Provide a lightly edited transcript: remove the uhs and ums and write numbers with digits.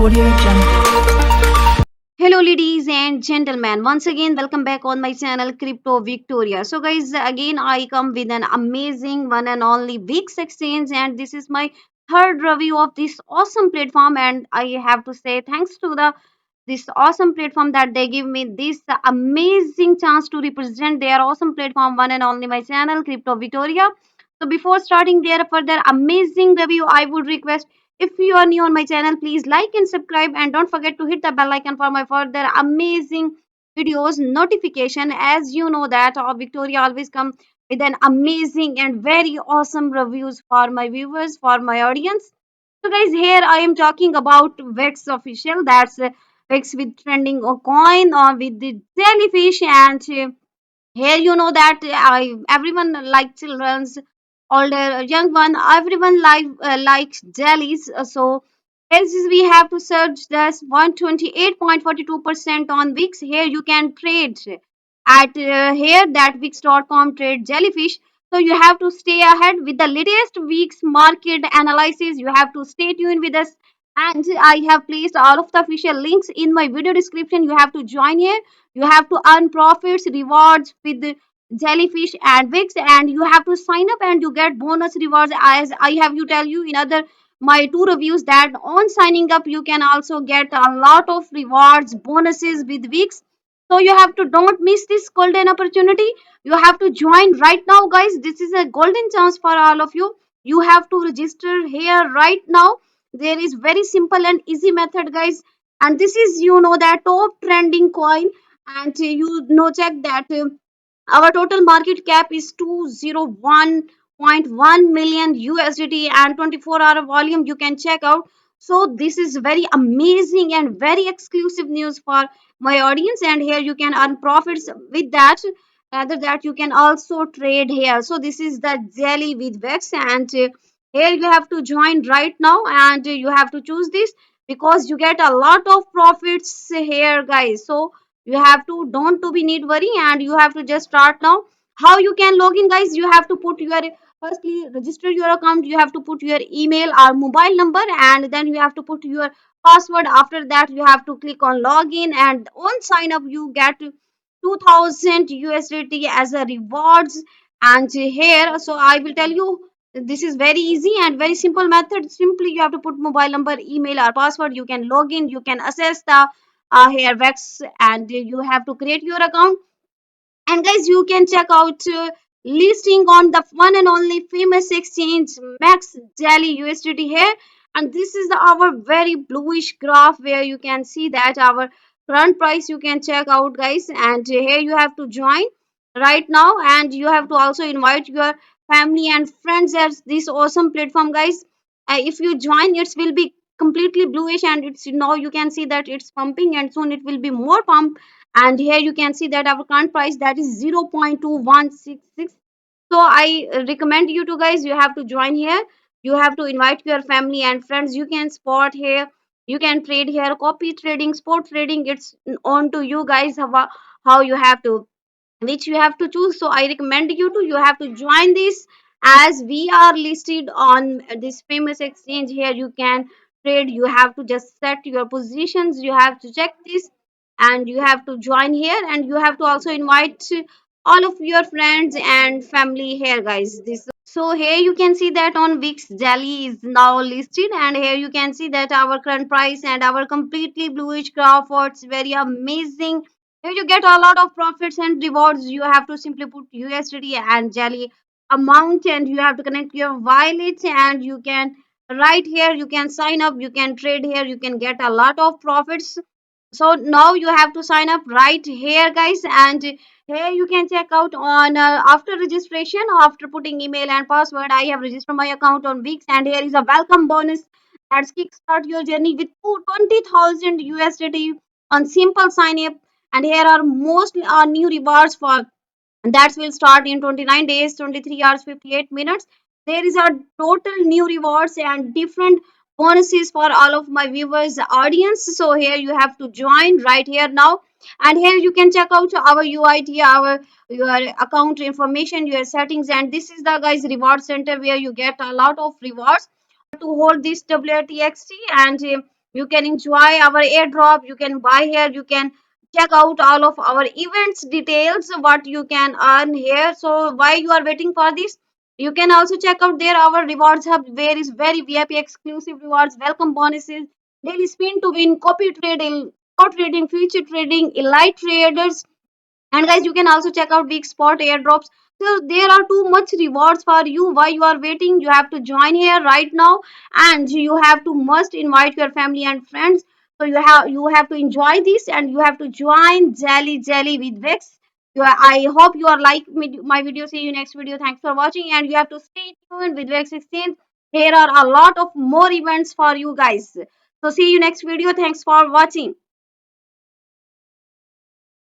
Audio Jungle. Hello ladies and gentlemen, once again welcome back on my channel Crypto Victoria. So guys, again I come with an amazing one and only VIX exchange, and this is my third review of this awesome platform, and I have to say thanks to the this awesome platform that they give me this amazing chance to represent their awesome platform, one and only my channel Crypto Victoria. So before starting their further amazing review, I would request, if you are new on my channel, please like and subscribe, and don't forget to hit the bell icon for my further amazing videos notification. As you know that Victoria always come with an amazing and very awesome reviews for my viewers, for my audience. So guys, here I am talking about Vex official. That's Vex with trending coin or with the jellyfish, and here you know that everyone like children's, older, young one, everyone likes jellies. So else is we have to search this 128.42% on Wix. Here you can trade at here that wix.com trade jellyfish. So you have to stay ahead with the latest Wix market analysis. You have to stay tuned with us, and I have placed all of the official links in my video description. You have to join here. You have to earn profits, rewards with jellyfish and Wix, and you have to sign up and you get bonus rewards. As I have you tell you in other my two reviews that on signing up you can also get a lot of rewards, bonuses with Wix. So you have to don't miss this golden opportunity. You have to join right now, guys. This is a golden chance for all of you. You have to register here right now. There is very simple and easy method, guys, and this is that top trending coin. And check that our total market cap is 201.1 million USDT, and 24-hour volume you can check out. So this is very amazing and very exclusive news for my audience, and here you can earn profits with that. Rather that you can also trade here. So this is the jelly with Vex, and here you have to join right now, and you have to choose this because you get a lot of profits here, guys. So you have to don't to be need worry, and you have to just start now. How you can log in, guys? You have to put your firstly register your account. You have to put your email or mobile number, and then you have to put your password. After that you have to click on login, and on sign up you get 2000 USDT as a rewards. And here, so I will tell you, this is very easy and very simple method. Simply you have to put mobile number, email or password. You can log in, you can access the here Vex, and you have to create your account. And guys, you can check out listing on the one and only famous exchange Max Jelly USDT here. And this is our very bluish graph where you can see that our current price you can check out, guys. And here you have to join right now, and you have to also invite your family and friends at this awesome platform, guys. If you join, it will be completely bluish, and it's now you can see that it's pumping, and soon it will be more pump. And here you can see that our current price that is 0.2166. So I recommend you to, guys, you have to join here. You have to invite your family and friends. You can spot here, you can trade here, copy trading, sport trading. It's on to you, guys, how you have to, which you have to choose. So I recommend you have to join this. As we are listed on this famous exchange, here you can trade. You have to just set your positions, you have to check this, and you have to join here, and you have to also invite all of your friends and family here, guys. This, so here you can see that on Wix Jelly is now listed, and here you can see that our current price and our completely bluish graph. It's very amazing. Here you get a lot of profits and rewards. You have to simply put USDT and Jelly amount, and you have to connect your wallet, and you can right here you can sign up, you can trade here, you can get a lot of profits. So now you have to sign up right here, guys, and here you can check out on after registration. After putting email and password, I have registered my account on Wix, and here is a welcome bonus. Let's kickstart your journey with 20,000 USDT on simple sign up. And here are most new rewards for that will start in 29 days, 23 hours, 58 minutes. There is a total new rewards and different bonuses for all of my viewers audience. So here you have to join right here now, and here you can check out our UIT, our your account information, your settings. And this is the, guys, reward center where you get a lot of rewards to hold this WTXT. And You can enjoy our airdrop, you can buy here, you can check out all of our events details, what you can earn here. So why you are waiting for this? You can also check out there our rewards hub, where is very VIP exclusive rewards, welcome bonuses, daily spin to win, copy trading, spot trading, future trading, elite traders. And guys, you can also check out week spot airdrops. So there are too much rewards for you. Why you are waiting? You have to join here right now, and you have to must invite your family and friends. So you have to enjoy this, and you have to join Jelly with Vex. I hope you are like my video. See you next video. Thanks for watching, and you have to stay tuned with Vex 16. Here are a lot of more events for you guys. So see you next video. Thanks for watching.